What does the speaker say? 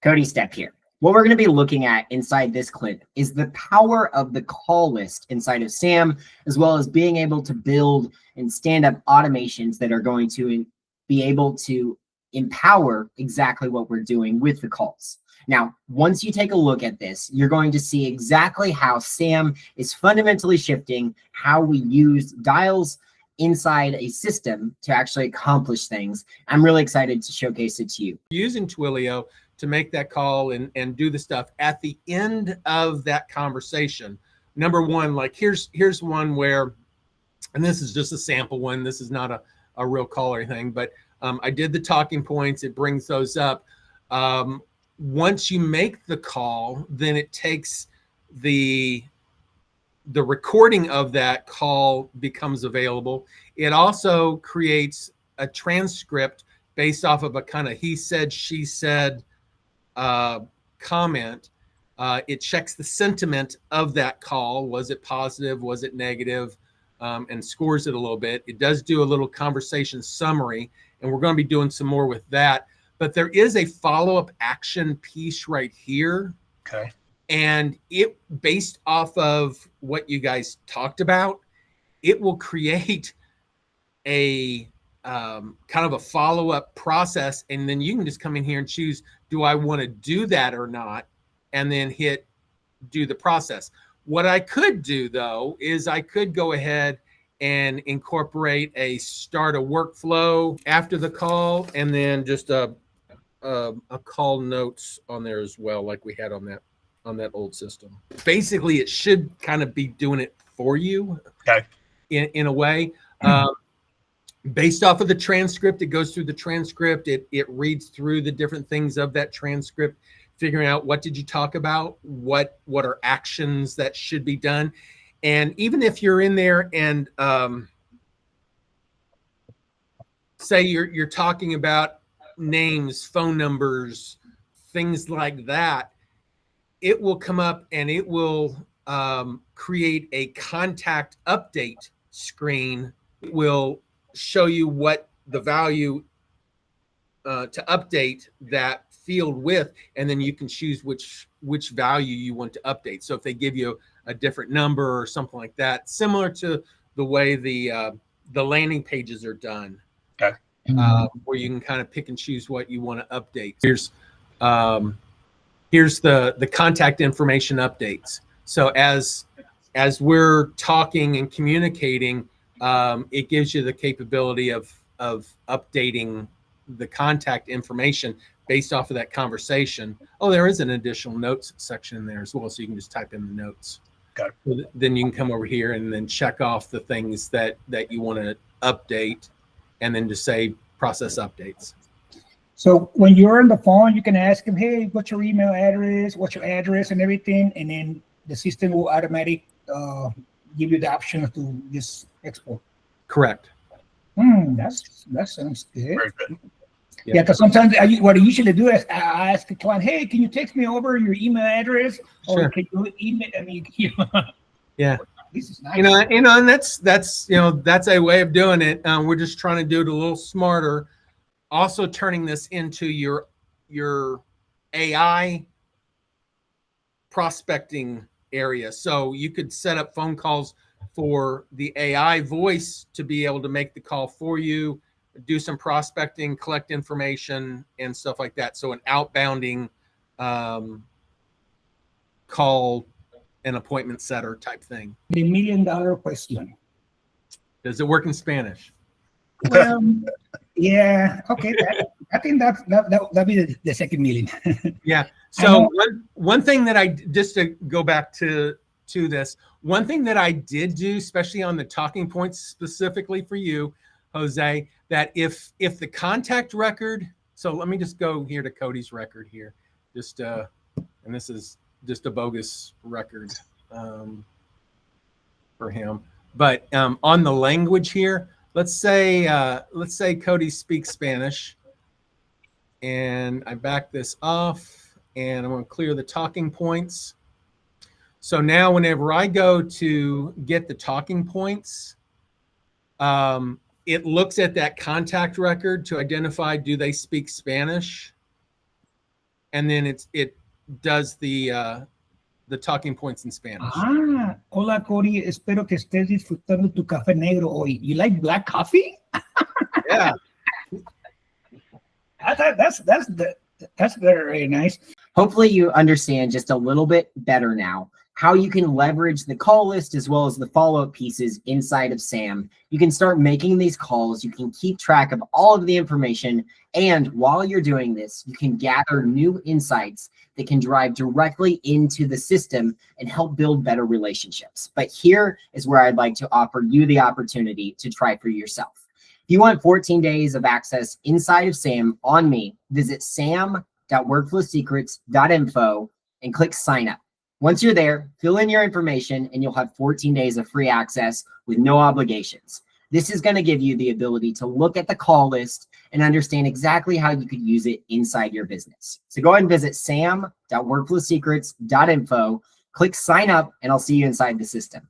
Cody, step here. What we're going to be looking at inside this clip is the power of the call list inside of SAM, as well as being able to build and stand up automations that are going to be able to empower exactly what we're doing with the calls. Now, once you take a look at this, you're going to see exactly how SAM is fundamentally shifting how we use dials inside a system to actually accomplish things. I'm really excited to showcase it to you. Using Twilio to make that call and do the stuff at the end of that conversation. Number one, like here's one where, and this is just a sample one, this is not a real call or anything, but I did the talking points, it brings those up. Once you make the call, then it takes the recording of that call becomes available. It also creates a transcript based off of a kind of he said, she said comment. It checks the sentiment of that call. Was it positive? Was it negative? And scores it a little bit. It does do a little conversation summary, and we're going to be doing some more with that. But there is a follow-up action piece right here. Okay. And it, based off of what you guys talked about, it will create a kind of a follow-up process. And then you can just come in here and choose, do I want to do that or not? And then hit do the process. What I could do, though, is I could go ahead and incorporate a start a workflow after the call, and then just a call notes on there as well, like we had on that old system. Basically, it should kind of be doing it for you. Okay. In a way. Based off of the transcript, it goes through the transcript. It reads through the different things of that transcript, figuring out what did you talk about, what are actions that should be done. And even if you're in there and say you're talking about names, phone numbers, things like that, it will come up and it will create a contact update screen. It will show you what the value to update that field with, and then you can choose which value you want to update. So if they give you a different number or something like that, similar to the way the landing pages are done, okay. Where you can kind of pick and choose what you want to update. Here's the contact information updates. So as we're talking and communicating, it gives you the capability of updating the contact information based off of that conversation. Oh, there is an additional notes section in there as well, so you can just type in the notes. Okay. So then you can come over here and then check off the things that you want to update, and then just say process updates. So when you're on the phone, you can ask him, hey, what's your email address, what's your address and everything, and then the system will automatically give you the option to just export. Correct. That sounds good. Very good. Yeah, because sometimes what I usually do is I ask the client, hey, can you text me over your email address? Sure. Or can you email, Yeah. This is nice. And that's a way of doing it. We're just trying to do it a little smarter. Also turning this into your AI prospecting area. So you could set up phone calls for the AI voice to be able to make the call for you, do some prospecting, collect information and stuff like that. So an outbounding call, an appointment setter type thing. The $1 million question. Does it work in Spanish? Well, yeah, okay. I think that'll be the second million. Yeah. So one thing that just to go back to this, one thing that I did do, especially on the talking points specifically for you, Jose, that if the contact record, so let me just go here to Cody's record here, just and this is just a bogus record for him, but on the language here, let's say Cody speaks Spanish, and I back this off, and I'm going to clear the talking points. So now whenever I go to get the talking points, it looks at that contact record to identify, do they speak Spanish? and then it does the talking points in Spanish. Hola Cody, espero que estés disfrutando tu café negro hoy. You like black coffee? Yeah. That's very nice. Hopefully you understand just a little bit better now how you can leverage the call list as well as the follow-up pieces inside of SAM. You can start making these calls. You can keep track of all of the information. And while you're doing this, you can gather new insights that can drive directly into the system and help build better relationships. But here is where I'd like to offer you the opportunity to try for yourself. If you want 14 days of access inside of SAM on me, visit sam.workflowsecrets.info and click sign up. Once you're there, fill in your information and you'll have 14 days of free access with no obligations. This is going to give you the ability to look at the call list and understand exactly how you could use it inside your business. So go ahead and visit sam.workflowsecrets.info, click sign up, and I'll see you inside the system.